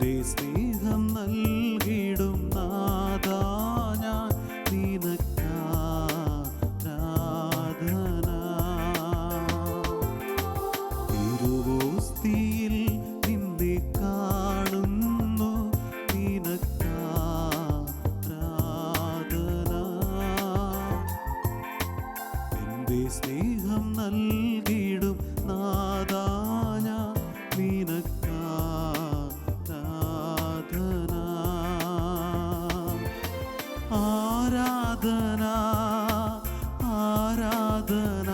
എൻ്റെ സ്നേഹം നൽകിടും നാഥാ ഞാൻ നിനക്കാരാധന. തിരുവോസ്തിയിൽ നിന്നെ കാണുന്നു നിനക്കാരാധന. എൻ്റെ സ്നേഹം നൽകിടും നാഥാ ഞാൻ നിനക്കാരാധന. ആരാധന ആരാധന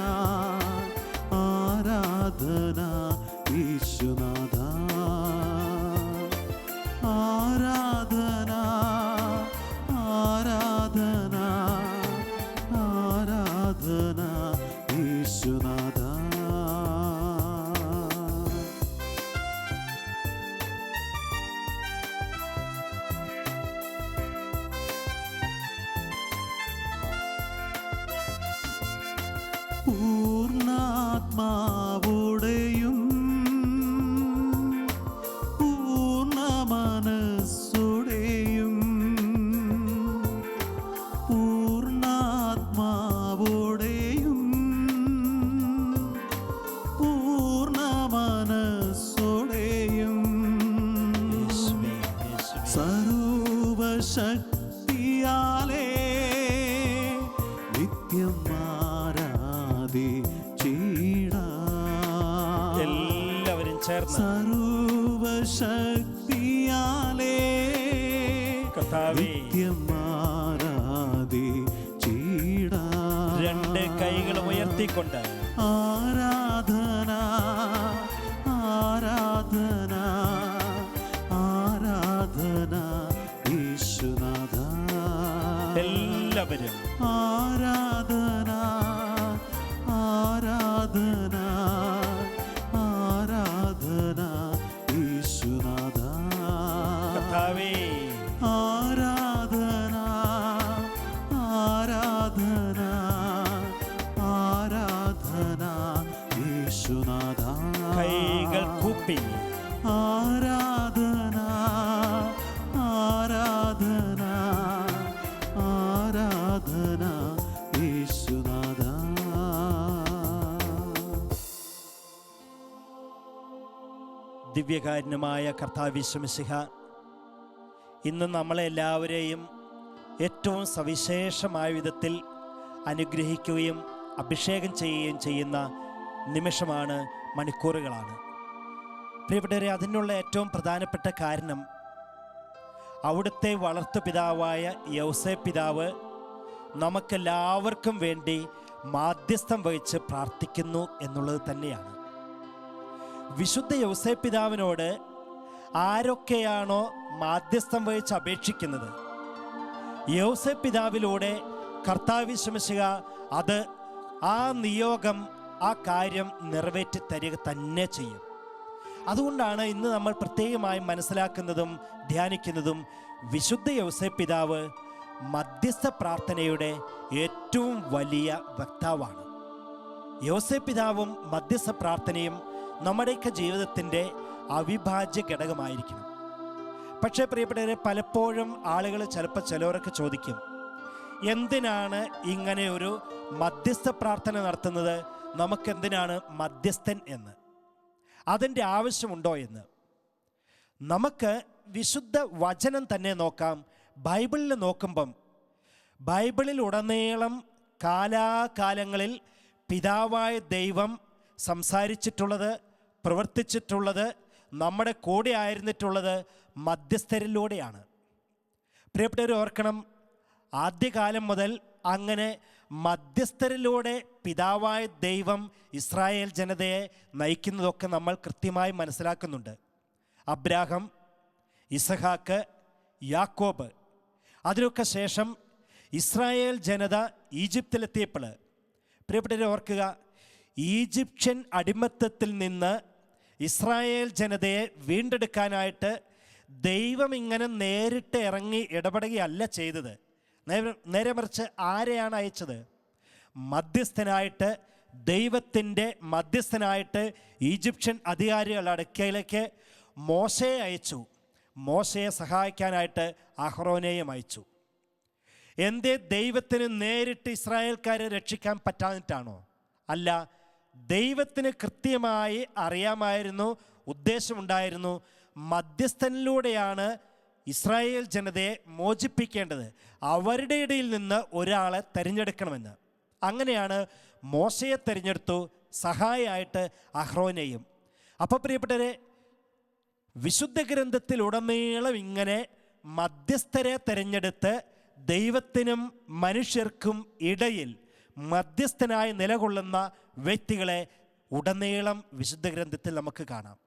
ആരാധന യേശുനാഥ. ആരാധന ആരാധന ആരാധന യേശുനാഥ. പൂർണ്ണാത്മാവോടെയും പൂർണ്ണ മനസ്സോടെയും പൂർണ്ണാത്മാവോടെയും പൂർണ്ണ മനസ്സോടെയും സർവശക്തിയാലേ നിത്യം എല്ലാവരും ചേർന്ന് സർവശക്തിയാലേ നിത്യം ആരാധിച്ചിടാം. രണ്ട് കൈകളും ഉയർത്തിക്കൊണ്ട് ആരാധന ആരാധന ആരാധന യേശുനാഥ. എല്ലാവരും ആരാധന ആരാധന ആരാധന യേശുനാഥ. ആരാധന ആരാധന ആരാധന യേശുനാഥ. കൈകൾ കൂപ്പി ആരാധന ആരാധന ആരാധന യേശുനാഥ. ദിവ്യകാരുണ്യമായ കർത്താവ് യേശു മിശിഹ ഇന്ന് നമ്മളെല്ലാവരെയും ഏറ്റവും സവിശേഷമായ വിധത്തിൽ അനുഗ്രഹിക്കുകയും അഭിഷേകം ചെയ്യുകയും ചെയ്യുന്ന നിമിഷമാണ്, മണിക്കൂറുകളാണ്. പ്രിയപ്പെട്ടവരെ, അതിനുള്ള ഏറ്റവും പ്രധാനപ്പെട്ട കാരണം അവിടുത്തെ വളർത്തു പിതാവായ യൗസേപ്പ് പിതാവ് നമുക്കെല്ലാവർക്കും വേണ്ടി മാധ്യസ്ഥം വഹിച്ച് പ്രാർത്ഥിക്കുന്നു എന്നുള്ളത് തന്നെയാണ്. വിശുദ്ധ യൗസേപ്പ് പിതാവിനോട് ആരൊക്കെയാണോ മാധ്യസ്ഥം വഹിച്ച് അപേക്ഷിക്കുന്നത്, യൗസേപ്പ് പിതാവിലൂടെ കർത്താവ് യേശു മിശിഹ അത് ആ നിയോഗം, ആ കാര്യം നിറവേറ്റി തരിക തന്നെ ചെയ്യും. അതുകൊണ്ടാണ് ഇന്ന് നമ്മൾ പ്രത്യേകമായി മനസ്സിലാക്കുന്നതും ധ്യാനിക്കുന്നതും വിശുദ്ധ യൗസേപ്പ് പിതാവ് മധ്യസ്ഥ പ്രാർത്ഥനയുടെ ഏറ്റവും വലിയ വക്താവാണ്. യൗസേപ്പ് പിതാവും മധ്യസ്ഥ പ്രാർത്ഥനയും നമ്മുടെയൊക്കെ ജീവിതത്തിൻ്റെ അവിഭാജ്യ ഘടകമായിരിക്കണം. പക്ഷേ പ്രിയപ്പെട്ടവരെ, പലപ്പോഴും ആളുകൾ ചിലരൊക്കെ ചോദിക്കും, എന്തിനാണ് ഇങ്ങനെ ഒരു മധ്യസ്ഥ പ്രാർത്ഥന നടത്തുന്നത്, നമുക്കെന്തിനാണ് മധ്യസ്ഥൻ എന്ന്, അതിൻ്റെ ആവശ്യമുണ്ടോ എന്ന്. നമുക്ക് വിശുദ്ധ വചനം തന്നെ നോക്കാം. ബൈബിളിൽ നോക്കുമ്പം ബൈബിളിലുടനീളം കാലാകാലങ്ങളിൽ പിതാവായ ദൈവം സംസാരിച്ചിട്ടുള്ളത്, പ്രവർത്തിച്ചിട്ടുള്ളത്, നമ്മുടെ കൂടെ ആയിരുന്നിട്ടുള്ളത് മധ്യസ്ഥരിലൂടെയാണ്. പ്രിയപ്പെട്ടവർ ഓർക്കണം, ആദ്യകാലം മുതൽ അങ്ങനെ മധ്യസ്ഥരിലൂടെ പിതാവായ ദൈവം ഇസ്രായേൽ ജനതയെ നയിക്കുന്നതൊക്കെ നമ്മൾ കൃത്യമായി മനസ്സിലാക്കുന്നുണ്ട്. അബ്രാഹം, ഇസഹാക്ക്, യാക്കോബ്, അതിനൊക്കെ ശേഷം ഇസ്രായേൽ ജനത ഈജിപ്തിലെത്തിയപ്പോൾ പ്രിയപ്പെട്ടവരെ ഓർക്കുക, ഈജിപ്ഷ്യൻ അടിമത്തത്തിൽ നിന്ന് ഇസ്രായേൽ ജനതയെ വീണ്ടെടുക്കാനായിട്ട് ദൈവം ഇങ്ങനെ നേരിട്ട് ഇറങ്ങി ഇടപെടുകയല്ല ചെയ്തത്. നേരെ മറിച്ച് ആരെയാണ് അയച്ചത്? മധ്യസ്ഥനായിട്ട്, ദൈവത്തിൻ്റെ മധ്യസ്ഥനായിട്ട് ഈജിപ്ഷ്യൻ അധികാരികളുടെ അടുക്കലേക്ക് മോശയെ അയച്ചു. മോശയെ സഹായിക്കാനായിട്ട് അഹ്റോനെയും അയച്ചു. എന്തേ ദൈവത്തിന് നേരിട്ട് ഇസ്രായേൽക്കാരെ രക്ഷിക്കാൻ പറ്റാഞ്ഞിട്ടാണോ? അല്ല, ദൈവത്തിന് കൃത്യമായി അറിയാമായിരുന്നു, ഉദ്ദേശമുണ്ടായിരുന്നു, മധ്യസ്ഥനിലൂടെയാണ് ഇസ്രായേൽ ജനതയെ മോചിപ്പിക്കേണ്ടത്. അവരുടെ ഇടയിൽ നിന്ന് ഒരാളെ തിരഞ്ഞെടുക്കണമെന്ന്. അങ്ങനെയാണ് മോശയെ തിരഞ്ഞെടുത്തു, സഹായിയായിട്ട് അഹ്റോനെയും. അപ്പോൾ പ്രിയപ്പെട്ടവരെ, വിശുദ്ധ ഗ്രന്ഥത്തിലുടനീളം ഇങ്ങനെ മധ്യസ്ഥരെ തിരഞ്ഞെടുത്ത് ദൈവത്തിനും മനുഷ്യർക്കും ഇടയിൽ മധ്യസ്ഥനായി നിലകൊള്ളുന്ന വ്യക്തികളെ ഉടനീളം വിശുദ്ധ ഗ്രന്ഥത്തിൽ നമുക്ക് കാണാം.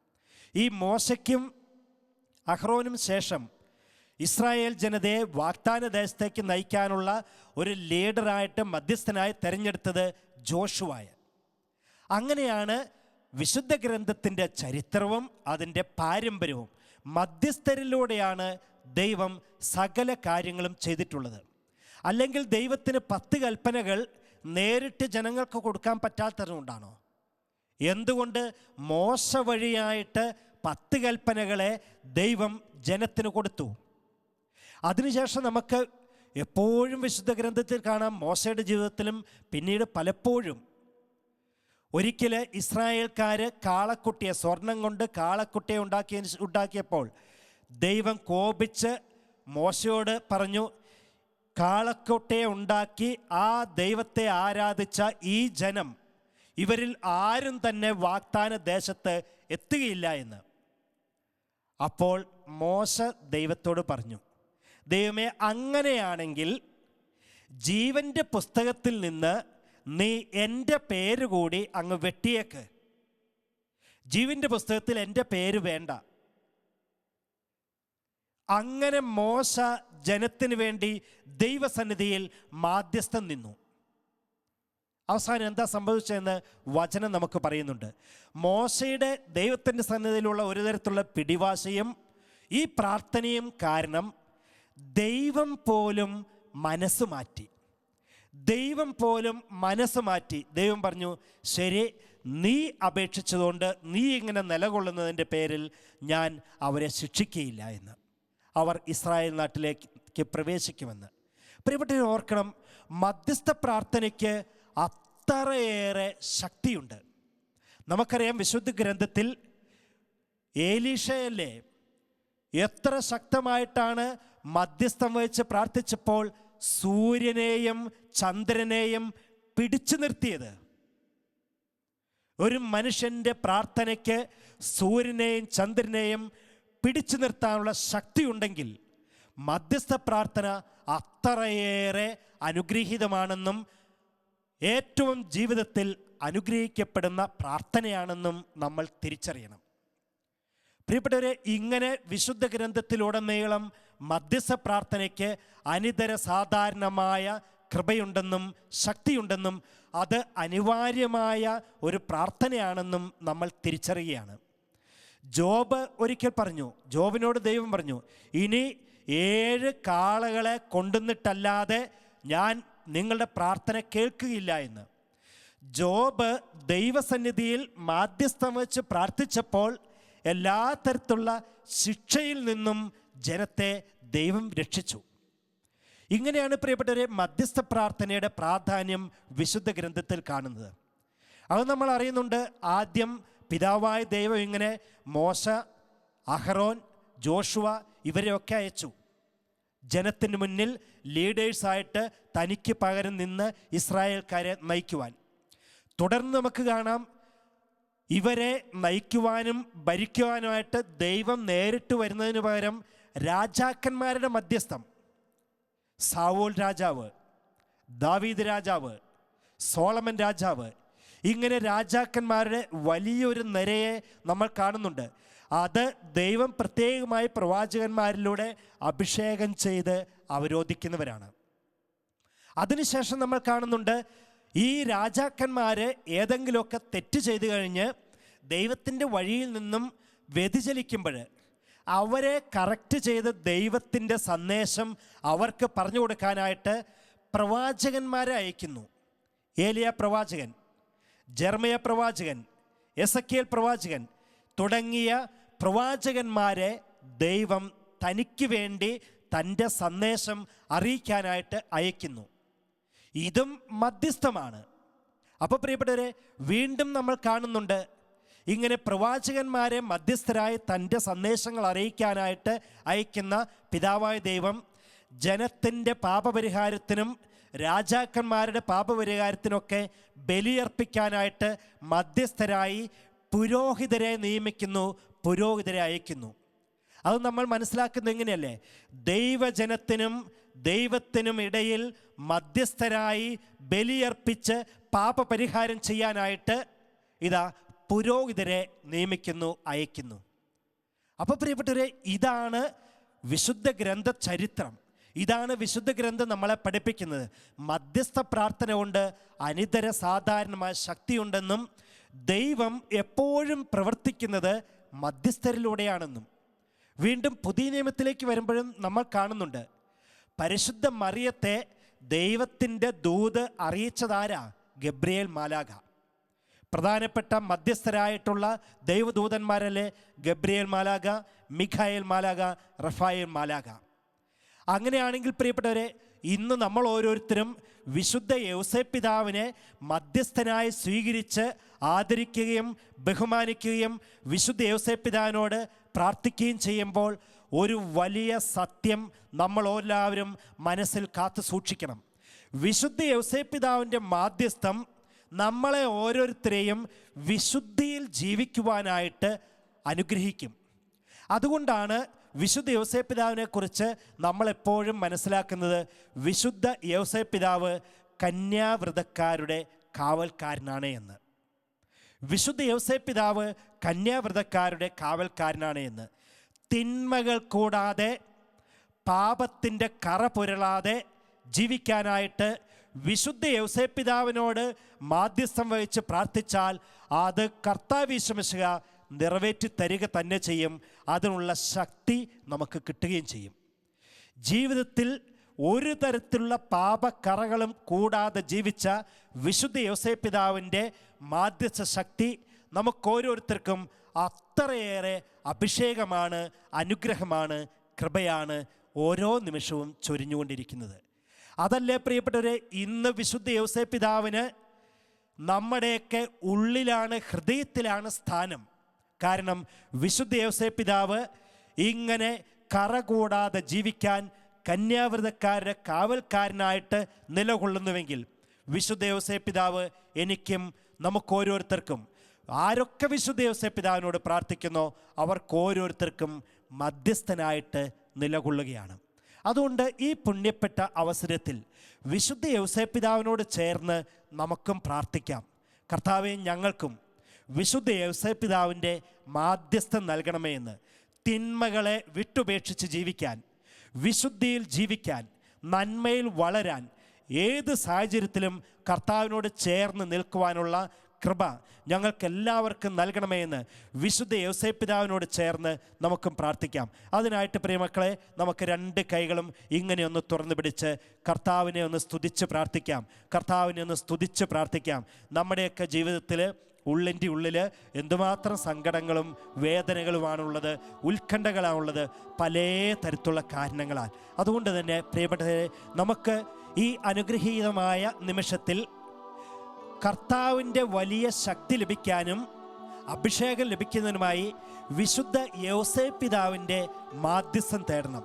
ഈ മോശയ്ക്കും അഹ്റോനും ശേഷം ഇസ്രായേൽ ജനതയെ വാഗ്ദാന ദേശത്തേക്ക് നയിക്കാനുള്ള ഒരു ലീഡറായിട്ട് മധ്യസ്ഥനായി തിരഞ്ഞെടുത്തത് ജോഷുവായ. അങ്ങനെയാണ് വിശുദ്ധ ഗ്രന്ഥത്തിൻ്റെ ചരിത്രവും അതിൻ്റെ പാരമ്പര്യവും മധ്യസ്ഥരിലൂടെയാണ് ദൈവം സകല കാര്യങ്ങളും ചെയ്തിട്ടുള്ളത്. അല്ലെങ്കിൽ ദൈവത്തിന് 10 കൽപ്പനകൾ നേരിട്ട് ജനങ്ങൾക്ക് കൊടുക്കാൻ പറ്റാത്തതുകൊണ്ടാണോ? എന്തുകൊണ്ട് മോശ വഴിയായിട്ട് 10 കൽപ്പനകളെ ദൈവം ജനത്തിന് കൊടുത്തു? അതിനുശേഷം നമുക്ക് എപ്പോഴും വിശുദ്ധ ഗ്രന്ഥത്തിൽ കാണാം, മോശയുടെ ജീവിതത്തിലും പിന്നീട് പലപ്പോഴും ഒരിക്കൽ ഇസ്രായേൽക്കാർ കാളക്കുട്ടിയെ, സ്വർണം കൊണ്ട് കാളക്കുട്ടിയെ ഉണ്ടാക്കിയപ്പോൾ ദൈവം കോപിച്ച് മോശയോട് പറഞ്ഞു, കാളക്കുട്ടിയെ ഉണ്ടാക്കി ആ ദൈവത്തെ ആരാധിച്ച ഈ ജനം, ഇവരിൽ ആരും തന്നെ വാഗ്ദാന ദേശത്ത് എത്തുകയില്ല എന്ന്. അപ്പോൾ മോശ ദൈവത്തോട് പറഞ്ഞു, ദൈവമേ, അങ്ങനെയാണെങ്കിൽ ജീവൻ്റെ പുസ്തകത്തിൽ നിന്ന് നീ എൻ്റെ പേര് കൂടി അങ്ങ് വെട്ടിയേക്ക്. ജീവൻ്റെ പുസ്തകത്തിൽ എൻ്റെ പേര് വേണ്ട. അങ്ങനെ മോശ ജനത്തിന് വേണ്ടി ദൈവസന്നിധിയിൽ മാധ്യസ്ഥം നിന്നു. അവസാനം എന്താ സംഭവിച്ചതെന്ന് വചനം നമുക്ക് പറയുന്നുണ്ട്. മോശയുടെ ദൈവത്തിൻ്റെ സന്നിധിയിലുള്ള ഒരു തരത്തിലുള്ള പിടിവാശയും ഈ പ്രാർത്ഥനയും കാരണം ദൈവം പോലും മനസ്സ് മാറ്റി. ദൈവം പറഞ്ഞു, ശരി, നീ അപേക്ഷിച്ചതുകൊണ്ട് നീ ഇങ്ങനെ നിലകൊള്ളുന്നതിൻ്റെ പേരിൽ ഞാൻ അവരെ ശിക്ഷിക്കുകയില്ല എന്ന്. അവർ ഇസ്രായേൽ നാട്ടിലേക്ക് പ്രവേശിക്കുമെന്ന്. പ്രിയപ്പെട്ടവരെ, ഓർക്കണം, മധ്യസ്ഥ പ്രാർത്ഥനയ്ക്ക് അത്രയേറെ ശക്തിയുണ്ട്. നമുക്കറിയാം, വിശുദ്ധ ഗ്രന്ഥത്തിൽ ഏലീഷയല്ലേ എത്ര ശക്തമായിട്ടാണ് മധ്യസ്ഥം വഹിച്ച് പ്രാർത്ഥിച്ചപ്പോൾ സൂര്യനെയും ചന്ദ്രനെയും പിടിച്ചു നിർത്തിയത്. ഒരു മനുഷ്യൻ്റെ പ്രാർത്ഥനയ്ക്ക് സൂര്യനെയും ചന്ദ്രനെയും പിടിച്ചു നിർത്താനുള്ള ശക്തി ഉണ്ടെങ്കിൽ മധ്യസ്ഥ പ്രാർത്ഥന അത്രയേറെ അനുഗ്രഹീതമാണെന്നും ഏറ്റവും ജീവിതത്തിൽ അനുഗ്രഹിക്കപ്പെടുന്ന പ്രാർത്ഥനയാണെന്നും നമ്മൾ തിരിച്ചറിയണം. പ്രിയപ്പെട്ടവരെ, ഇങ്ങനെ വിശുദ്ധ ഗ്രന്ഥത്തിലുടനീളം മധ്യസ്ഥ പ്രാർത്ഥനയ്ക്ക് അനിതര സാധാരണമായ കൃപയുണ്ടെന്നും ശക്തിയുണ്ടെന്നും അത് അനിവാര്യമായ ഒരു പ്രാർത്ഥനയാണെന്നും നമ്മൾ തിരിച്ചറിയുകയാണ്. ജോബ് ഒരിക്കൽ പറഞ്ഞു, ജോബിനോട് ദൈവം പറഞ്ഞു, ഇനി 7 കാളകളെ കൊണ്ടുവന്നിട്ടല്ലാതെ ഞാൻ നിങ്ങളുടെ പ്രാർത്ഥന കേൾക്കുകയില്ല എന്ന്. ജോബ് ദൈവസന്നിധിയിൽ മാധ്യസ്ഥം വെച്ച് പ്രാർത്ഥിച്ചപ്പോൾ എല്ലാ തരത്തിലുള്ള ശിക്ഷയിൽ നിന്നും ജനത്തെ ദൈവം രക്ഷിച്ചു. ഇങ്ങനെയാണ് പ്രിയപ്പെട്ടവരെ മധ്യസ്ഥ പ്രാർത്ഥനയുടെ പ്രാധാന്യം വിശുദ്ധ ഗ്രന്ഥത്തിൽ കാണുന്നത്. അത് നമ്മൾ അറിയുന്നുണ്ട്. ആദ്യം പിതാവായ ദൈവം ഇങ്ങനെ മോശ, അഹ്റോൻ, ജോഷുവ ഇവരെയൊക്കെ അയച്ചു ജനത്തിന് മുന്നിൽ ലീഡേഴ്സായിട്ട് തനിക്ക് പകരം നിന്ന് ഇസ്രായേൽക്കാരെ നയിക്കുവാൻ. തുടർന്ന് നമുക്ക് കാണാം, ഇവരെ നയിക്കുവാനും ഭരിക്കുവാനുമായിട്ട് ദൈവം നേരിട്ട് വരുന്നതിന് പകരം രാജാക്കന്മാരുടെ മധ്യസ്ഥം, സാവൂൽ രാജാവ്, ദാവീദ് രാജാവ്, സോളമൻ രാജാവ്, ഇങ്ങനെ രാജാക്കന്മാരുടെ വലിയൊരു നിരയെ നമ്മൾ കാണുന്നുണ്ട്. അത് ദൈവം പ്രത്യേകമായി പ്രവാചകന്മാരിലൂടെ അഭിഷേകം ചെയ്ത് അവരോധിക്കുന്നവരാണ്. അതിനുശേഷം നമ്മൾ കാണുന്നുണ്ട്, ഈ രാജാക്കന്മാർ ഏതെങ്കിലുമൊക്കെ തെറ്റ് ചെയ്തു കഴിഞ്ഞ് ദൈവത്തിൻ്റെ വഴിയിൽ നിന്നും വ്യതിചലിക്കുമ്പോൾ അവരെ കറക്റ്റ് ചെയ്ത് ദൈവത്തിൻ്റെ സന്ദേശം അവർക്ക് പറഞ്ഞു കൊടുക്കാനായിട്ട് പ്രവാചകന്മാരെ അയക്കുന്നു. ഏലിയ പ്രവാചകൻ, ജെറമ്യ പ്രവാചകൻ, എസെക്കിയേൽ പ്രവാചകൻ തുടങ്ങിയ പ്രവാചകന്മാരെ ദൈവം തനിക്ക് വേണ്ടി തൻ്റെ സന്ദേശം അറിയിക്കാനായിട്ട് അയക്കുന്നു. ഇതും മധ്യസ്ഥമാണ്. അപ്പോൾ പ്രിയപ്പെട്ടവരെ, വീണ്ടും നമ്മൾ കാണുന്നുണ്ട് ഇങ്ങനെ പ്രവാചകന്മാരെ മധ്യസ്ഥരായി തൻ്റെ സന്ദേശങ്ങൾ അറിയിക്കാനായിട്ട് അയക്കുന്ന പിതാവായ ദൈവം ജനത്തിൻ്റെ പാപപരിഹാരത്തിനും രാജാക്കന്മാരുടെ പാപപരിഹാരത്തിനൊക്കെ ബലിയർപ്പിക്കാനായിട്ട് മധ്യസ്ഥരായി പുരോഹിതരെ നിയമിക്കുന്നു, പുരോഹിതരെ അയക്കുന്നു. അത് നമ്മൾ മനസ്സിലാക്കുന്നത് എങ്ങനെയല്ലേ? ദൈവജനത്തിനും ദൈവത്തിനും ഇടയിൽ മധ്യസ്ഥരായി ബലിയർപ്പിച്ച് പാപപരിഹാരം ചെയ്യാനായിട്ട് ഇതാ പുരോഹിതരെ നിയമിക്കുന്നു, അയക്കുന്നു. അപ്പോൾ പ്രിയപ്പെട്ടവരെ, ഇതാണ് വിശുദ്ധ ഗ്രന്ഥ ചരിത്രം. ഇതാണ് വിശുദ്ധ ഗ്രന്ഥം നമ്മളെ പഠിപ്പിക്കുന്നത്. മധ്യസ്ഥ പ്രാർത്ഥന കൊണ്ട് അനിതര സാധാരണമായ ശക്തിയുണ്ടെന്നും ദൈവം എപ്പോഴും പ്രവർത്തിക്കുന്നത് മധ്യസ്ഥരിലൂടെയാണെന്നും. വീണ്ടും പുതിയ നിയമത്തിലേക്ക് വരുമ്പോഴും നമ്മൾ കാണുന്നുണ്ട്, പരിശുദ്ധ മറിയത്തെ ദൈവത്തിൻ്റെ ദൂത് അറിയിച്ചതാരാ? ഗബ്രിയേൽ മാലാഖ. പ്രധാനപ്പെട്ട മധ്യസ്ഥരായിട്ടുള്ള ദൈവദൂതന്മാരല്ലേ ഗബ്രിയേൽ മാലാഖ, മിഖായേൽ മാലാഖ, റഫായേൽ മാലാഖ. അങ്ങനെയാണെങ്കിൽ പ്രിയപ്പെട്ടവരെ, ഇന്ന് നമ്മൾ ഓരോരുത്തരും വിശുദ്ധ യൗസേപ്പ് പിതാവിനെ മധ്യസ്ഥനായി സ്വീകരിച്ച് ആദരിക്കുകയും ബഹുമാനിക്കുകയും വിശുദ്ധ യൗസേപ്പ് പിതാവിനോട് പ്രാർത്ഥിക്കുകയും ചെയ്യുമ്പോൾ ഒരു വലിയ സത്യം നമ്മൾ എല്ലാവരും മനസ്സിൽ കാത്തു സൂക്ഷിക്കണം. വിശുദ്ധ യൗസേപ്പ് പിതാവിൻ്റെ മാധ്യസ്ഥം നമ്മളെ ഓരോരുത്തരെയും വിശുദ്ധിയിൽ ജീവിക്കുവാനായിട്ട് അനുഗ്രഹിക്കും. അതുകൊണ്ടാണ് വിശുദ്ധ യൗസേപ്പ് പിതാവിനെ കുറിച്ച് നമ്മളെപ്പോഴും മനസ്സിലാക്കുന്നത് വിശുദ്ധ യൗസേപ്പ് പിതാവ് കന്യാവ്രതക്കാരുടെ കാവൽക്കാരനാണ് എന്ന്. വിശുദ്ധ യൗസേപ്പ് പിതാവ് കന്യാവ്രതക്കാരുടെ കാവൽക്കാരനാണ് എന്ന്. തിന്മകൾ കൂടാതെ പാപത്തിൻ്റെ കറ പുരളാതെ ജീവിക്കാനായിട്ട് വിശുദ്ധ യൗസേപ്പ് പിതാവിനോട് മാധ്യസ്ഥം വഹിച്ച് പ്രാർത്ഥിച്ചാൽ അത് കർത്താവ് യേശു മിശിഹ നിറവേറ്റി തരിക തന്നെ ചെയ്യും. അതിനുള്ള ശക്തി നമുക്ക് കിട്ടുകയും ചെയ്യും. ജീവിതത്തിൽ ഒരു തരത്തിലുള്ള പാപക്കറകളും കൂടാതെ ജീവിച്ച വിശുദ്ധ യൗസേപ്പ് പിതാവിൻ്റെ മാധ്യസ്ഥ ശക്തി നമുക്കോരോരുത്തർക്കും അത്രയേറെ അഭിഷേകമാണ്, അനുഗ്രഹമാണ്, കൃപയാണ് ഓരോ നിമിഷവും ചൊരിഞ്ഞുകൊണ്ടിരിക്കുന്നത്. അതല്ലേ പ്രിയപ്പെട്ടവരെ, ഇന്ന് വിശുദ്ധ യൗസേപ്പ് പിതാവിന് നമ്മുടെയൊക്കെ ഉള്ളിലാണ്, ഹൃദയത്തിലാണ് സ്ഥാനം. കാരണം വിശുദ്ധ യൗസേപ്പ് പിതാവ് ഇങ്ങനെ കറ കൂടാതെ ജീവിക്കാൻ കന്യാവ്രതക്കാരുടെ കാവൽക്കാരനായിട്ട് നിലകൊള്ളുന്നുവെങ്കിൽ വിശുദ്ധ യൗസേപ്പ് പിതാവ് എനിക്കും നമുക്കോരോരുത്തർക്കും, ആരൊക്കെ വിശുദ്ധ യൗസേപ്പ് പിതാവിനോട് പ്രാർത്ഥിക്കുന്നോ അവർക്കോരോരുത്തർക്കും മധ്യസ്ഥനായിട്ട് നിലകൊള്ളുകയാണ്. അതുകൊണ്ട് ഈ പുണ്യപ്പെട്ട അവസരത്തിൽ വിശുദ്ധ യൗസേപ്പ് പിതാവിനോട് ചേർന്ന് നമുക്കും പ്രാർത്ഥിക്കാം. കർത്താവേ, ഞങ്ങൾക്കും വിശുദ്ധ യൗസേപ്പ് പിതാവിൻ്റെ മാധ്യസ്ഥം നൽകണമേ എന്ന്. തിന്മകളെ വിട്ടുപേക്ഷിച്ച് ജീവിക്കാൻ, വിശുദ്ധിയിൽ ജീവിക്കാൻ, നന്മയിൽ വളരാൻ, ഏത് സാഹചര്യത്തിലും കർത്താവിനോട് ചേർന്ന് നിൽക്കുവാനുള്ള കൃപ ഞങ്ങൾക്കെല്ലാവർക്കും നൽകണമേ എന്ന് വിശുദ്ധ യൗസേപ്പ് പിതാവിനോട് ചേർന്ന് നമുക്കും പ്രാർത്ഥിക്കാം. അതിനായിട്ട് പ്രിയമക്കളെ, നമുക്ക് രണ്ട് കൈകളും ഇങ്ങനെയൊന്ന് തുറന്നു പിടിച്ച് കർത്താവിനെ ഒന്ന് സ്തുതിച്ച് പ്രാർത്ഥിക്കാം. കർത്താവിനെ ഒന്ന് സ്തുതിച്ച് പ്രാർത്ഥിക്കാം. നമ്മുടെയൊക്കെ ജീവിതത്തിൽ ഉള്ളിൻ്റെ ഉള്ളിൽ എന്തുമാത്രം സങ്കടങ്ങളും വേദനകളുമാണുള്ളത്, ഉത്കണ്ഠകളാണുള്ളത്, പല തരത്തിലുള്ള കാരണങ്ങളാൽ. അതുകൊണ്ട് തന്നെ പ്രിയപ്പെട്ടവരെ, നമുക്ക് ഈ അനുഗ്രഹീതമായ നിമിഷത്തിൽ കർത്താവിൻ്റെ വലിയ ശക്തി ലഭിക്കാനും അഭിഷേകം ലഭിക്കുന്നതിനുമായി വിശുദ്ധ യൗസേപ്പ് പിതാവിൻ്റെ മാധ്യസ്ഥം തേടണം.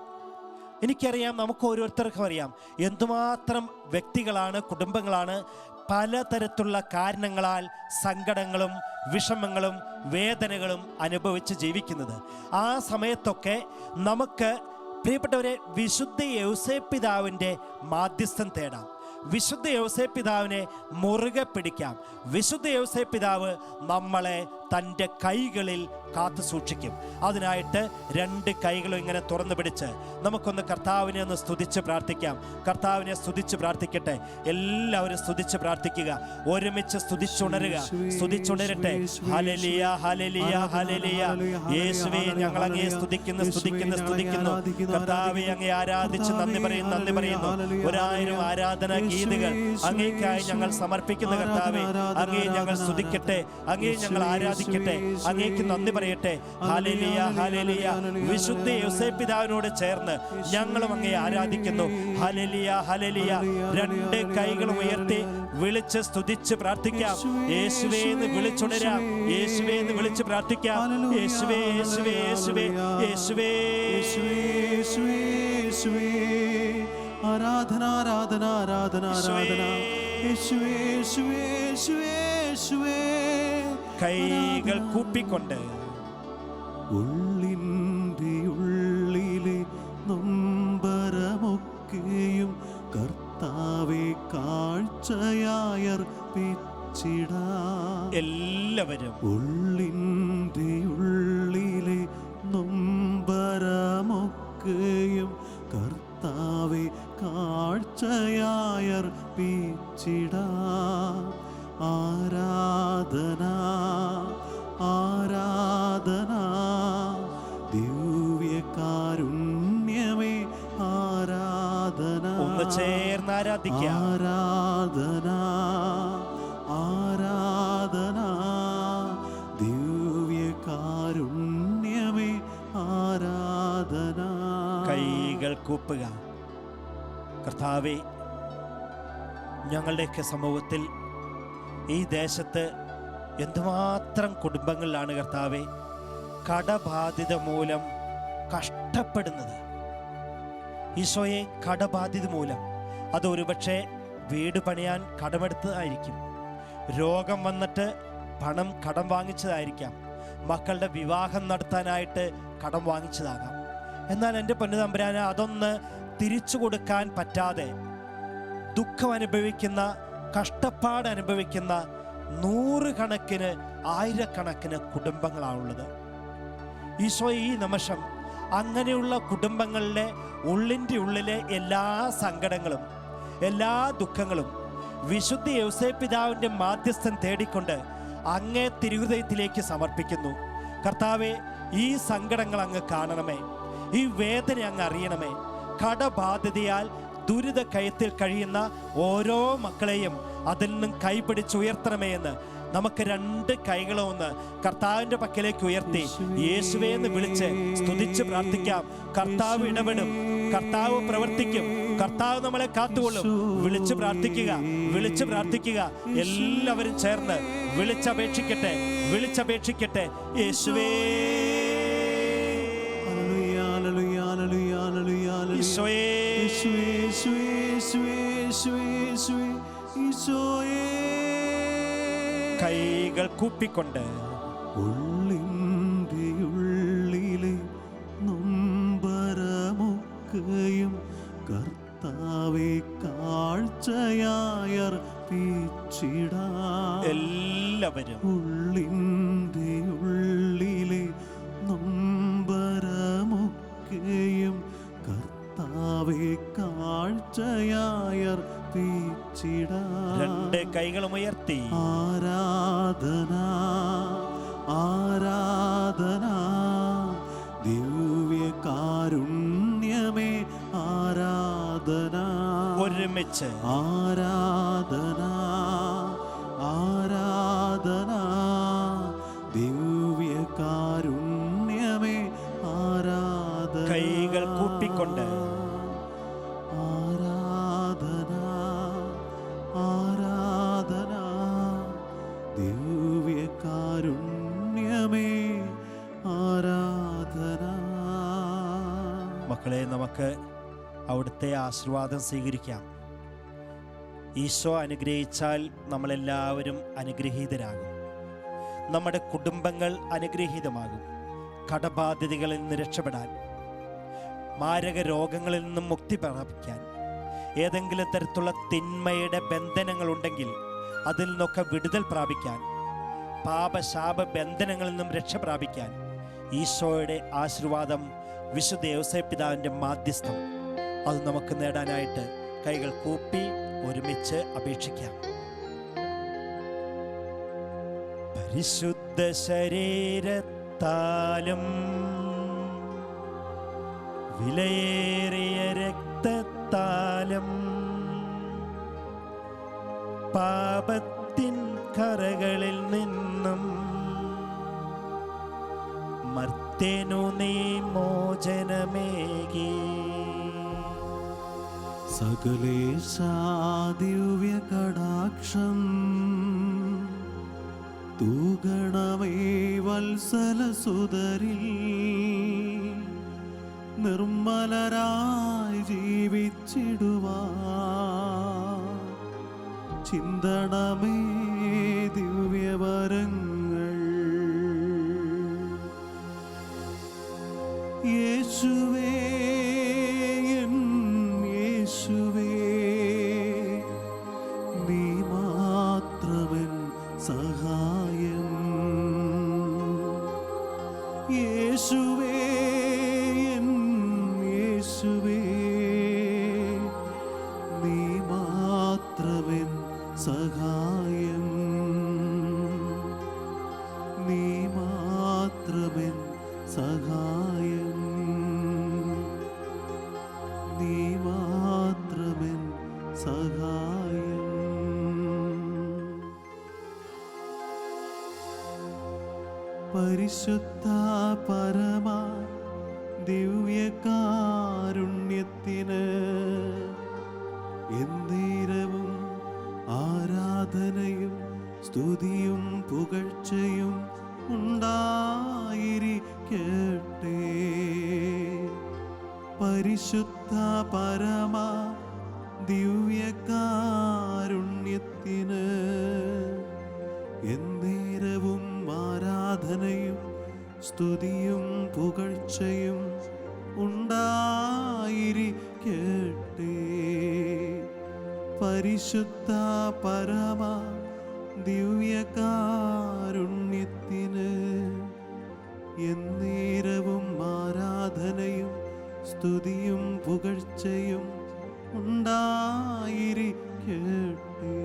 എനിക്കറിയാം, നമുക്ക് ഓരോരുത്തർക്കും അറിയാം എന്തുമാത്രം വ്യക്തികളാണ്, കുടുംബങ്ങളാണ് പലതരത്തിലുള്ള കാരണങ്ങളാൽ സങ്കടങ്ങളും വിഷമങ്ങളും വേദനകളും അനുഭവിച്ച് ജീവിക്കുന്നത്. ആ സമയത്തൊക്കെ നമുക്ക് പ്രിയപ്പെട്ടവരെ വിശുദ്ധ യൗസേപ്പ് പിതാവിൻ്റെ മാധ്യസ്ഥം തേടാം. വിശുദ്ധ യൗസേപ്പ് പിതാവിനെ മുറുകെ പിടിക്കാം. വിശുദ്ധ യൗസേപ്പ് പിതാവ് നമ്മളെ തൻ്റെ കൈകളിൽ കാത്തു സൂക്ഷിക്കും. അതിനായിട്ട് രണ്ട് കൈകളും ഇങ്ങനെ തുറന്നു പിടിച്ച് നമുക്കൊന്ന് കർത്താവിനെ ഒന്ന് സ്തുതിച്ച് പ്രാർത്ഥിക്കാം. കർത്താവിനെ സ്തുതിച്ച് പ്രാർത്ഥിക്കട്ടെ. എല്ലാവരും സ്തുതിച്ച് പ്രാർത്ഥിക്കുക. ഒരുമിച്ച് സ്തുതിച്ചുണരുക. സ്തുതിച്ചുണരട്ടെ. Hallelujah, hallelujah, hallelujah. യേശുവേ, ഞങ്ങൾ അങ്ങയെ സ്തുതിക്കുന്നു. കർത്താവേ, അങ്ങയെ ആരാധിച്ച് നന്ദി പറയുന്നു. 1000 ആരാധന ഗീതകൾ അങ്ങേക്കായി ഞങ്ങൾ സമർപ്പിക്കുന്ന കർത്താവേ, അങ്ങയെ ഞങ്ങൾ സ്തുതിക്കട്ടെ, അങ്ങയെ ഞങ്ങൾ ആരാധിക്കട്ടെ. ആരാധിക്കട്ടെ, അങ്ങേക്ക് നന്ദി പറയട്ടെ. Hallelujah, hallelujah. വിശുദ്ധ യോസേപ്പ് പിതാവിനോട് ചേർന്ന് ഞങ്ങളും അങ്ങയെ ആരാധിക്കുന്നു. Hallelujah, hallelujah. രണ്ട് കൈകളും ഉയർത്തി വിളിച്ച് സ്തുതിച്ച് പ്രാർത്ഥിക്കാം. യേശുവേ എന്ന് വിളിച്ചുണരാം, യേശുവേ എന്ന് വിളിച്ച് പ്രാർത്ഥിക്കാം. യേശുവേ, യേശുവേ, യേശുവേ, യേശുവേ, യേശുവേ, യേശുവേ. ആരാധന, ആരാധന, ആരാധന, ആരാധന. യേശുവേ, യേശുവേ, യേശുവേ, യേശുവേ. കൈകൾ കൂപ്പിക്കൊണ്ട് ഉള്ളിൻ്റെ ഉള്ളിലെ നൊമ്പരമൊക്കെയും കർത്താവെ കാഴ്ചയായർപ്പിച്ചിടാം. എല്ലാവരും ഉള്ളിൻ്റെ ഉള്ളിലെ നൊമ്പരമൊക്കെയും കർത്താവെ കാഴ്ചയായർപ്പിച്ചിടാം. ആരാധന, ആരാധന, ദിവ്യകാരുണ്യമേ ആരാധന. ഒന്ന് ചേർന്ന് ആരാധിക്കാം. ആരാധന, ആരാധന, ദിവ്യകാരുണ്യമേ ആരാധന. കൈകൾ കൂപ്പുക. കർത്താവേ, ഞങ്ങളുടെയൊക്കെ സമൂഹത്തിൽ ഈ ദേശത്ത് എന്തുമാത്രം കുടുംബങ്ങളിലാണ് കർത്താവേ കടബാധിത മൂലം കഷ്ടപ്പെടുന്നത്. ഈശോയെ, കടബാധിത മൂലം അത് ഒരുപക്ഷെ വീട് പണിയാൻ കടമെടുത്തതായിരിക്കും, രോഗം വന്നിട്ട് പണം കടം വാങ്ങിച്ചതായിരിക്കാം, മക്കളുടെ വിവാഹം നടത്താനായിട്ട് കടം വാങ്ങിച്ചതാകാം. എന്നാൽ എൻ്റെ പൊന്നുതമ്പുരാനെ, അതൊന്ന് തിരിച്ചു കൊടുക്കാൻ പറ്റാതെ ദുഃഖം അനുഭവിക്കുന്ന, കഷ്ടപ്പാട് അനുഭവിക്കുന്ന നൂറുകണക്കിന്, ആയിരക്കണക്കിന് കുടുംബങ്ങളാണുള്ളത്. ഈശോ, ഈ നിമിഷം അങ്ങനെയുള്ള കുടുംബങ്ങളുടെ ഉള്ളിൻ്റെ ഉള്ളിലെ എല്ലാ സങ്കടങ്ങളും, എല്ലാ ദുഃഖങ്ങളും വിശുദ്ധ യോസേപ്പ് പിതാവിൻ്റെ മാധ്യസ്ഥം തേടിക്കൊണ്ട് അങ്ങേ തിരുഹൃദയത്തിലേക്ക് സമർപ്പിക്കുന്നു. കർത്താവെ, ഈ സങ്കടങ്ങൾ അങ്ങ് കാണണമേ, ഈ വേദന അങ്ങ് അറിയണമേ. കടബാധ്യതയാൽ ദുരിത കയത്തിൽ കഴിയുന്ന ഓരോ മക്കളെയും അതിൽ നിന്നും കൈപിടിച്ചുയർത്തണമേ എന്ന് നമുക്ക് രണ്ട് കൈകളും ഒന്ന് കർത്താവിൻ്റെ പക്കലേക്ക് ഉയർത്തി യേശുവേ എന്ന് വിളിച്ച് സ്തുതിച്ച് പ്രാർത്ഥിക്കാം. കർത്താവ് ഇടപെടും, കർത്താവ് പ്രവർത്തിക്കും, കർത്താവ് നമ്മളെ കാത്തുകൊള്ളും. വിളിച്ച് പ്രാർത്ഥിക്കുക, വിളിച്ച് പ്രാർത്ഥിക്കുക. എല്ലാവരും ചേർന്ന് വിളിച്ചപേക്ഷിക്കട്ടെ, വിളിച്ചപേക്ഷിക്കട്ടെ. യേശുവേ, ഈശോയേ, കൈകൾ കൂപ്പിക്കൊണ്ട് ഉള്ളിൻ്റെ ഉള്ളിലെ നൊമ്പരമൊക്കെയും കർത്താവെ കാഴ്ചയായർപ്പിച്ചിടാം. എല്ലാവരും ഉള്ളിൻ്റെ ഉള്ളിലെ നൊമ്പരമൊക്കെയും കർത്താവെ കാഴ്ചയായർപ്പിച്ചിടാം. രണ്ട് കൈകളും ഉയർത്തി ആരാധന, ആരാധന, ദിവ്യകാരുണ്യമേ ആരാധന. ഒരുമിച്ച് ആരാധന, ആരാധന, ദിവ്യകാരുണ്യമേ ആരാധന. കൈകൾ കൂപ്പിക്കൊണ്ട് ആരാധന, ആരാധന, ദിവ്യകാരുണ്യമേ ആരാധന. മക്കളെ, നമുക്ക് അവിടുത്തെ ആശീർവാദം സ്വീകരിക്കാം. ഈശോ അനുഗ്രഹിച്ചാൽ നമ്മളെല്ലാവരും അനുഗ്രഹീതരാകും. നമ്മുടെ കുടുംബങ്ങൾ അനുഗ്രഹീതമാകും. കടബാധ്യതകളിൽ നിന്ന് രക്ഷപ്പെടാൻ, മാരക രോഗങ്ങളിൽ നിന്നും മുക്തി പ്രാപിക്കാൻ, ഏതെങ്കിലും തരത്തിലുള്ള തിന്മയുടെ ബന്ധനങ്ങളുണ്ടെങ്കിൽ അതിൽ നിന്നൊക്കെ വിടുതൽ പ്രാപിക്കാൻ, പാപശാപ ബന്ധനങ്ങളിൽ നിന്നും രക്ഷ പ്രാപിക്കാൻ ഈശോയുടെ ആശീർവാദം, വിശുദ്ധ യോസേപ്പ് പിതാവിൻ്റെ മാധ്യസ്ഥം, അത് നമുക്ക് നേടാനായിട്ട് കൈകൾ കൂപ്പി ഒരുമിച്ച് അപേക്ഷിക്കാം. പരിശുദ്ധ ശരീരത്താലും വിലയേറിയ രക്തത്താലും പാപത്തിൻ കറകളിൽ നിന്നും മർത്യനു നീ മോചനമേകി. സകലേശാദിവ്യ കടാക്ഷം തൂഗണമേ വത്സലസുതരിൽ നിർമ്മലരായി ജീവിച്ചിടുവാൻ ചിന്തണമേ ദിവ്യവരങ്ങൾ. യേശുവേ എൻ യേശുവേ നീ മാത്രമൻ സഹായം. യേശുവേ എൻ യേശുവേ നീ മാത്രമൻ സഹായം. നീ മാത്രമൻ സഹായം. നീ മാത്രമൻ സഹായം. പരിശുദ്ധ പരമ ദിവ്യകാരുണ്യത്തിന് എന്നേരവും ആരാധനയും സ്തുതിയും പുകഴ്ചയും ഉണ്ടായിരിക്കട്ടെ. പരിശുദ്ധ പരമ ദിവ്യകാരുണ്യത്തിന് എന്നേരവും ആരാധനയും സ്തുതിയും പുകഴ്ചയും ഉണ്ടായിരിക്കട്ടെ. പരിശുദ്ധ പരമ ദിവ്യകാരുണ്യത്തിന് എന്നേരവും ആരാധനയും സ്തുതിയും പുകഴ്ചയും ഉണ്ടായിരിക്കട്ടെ.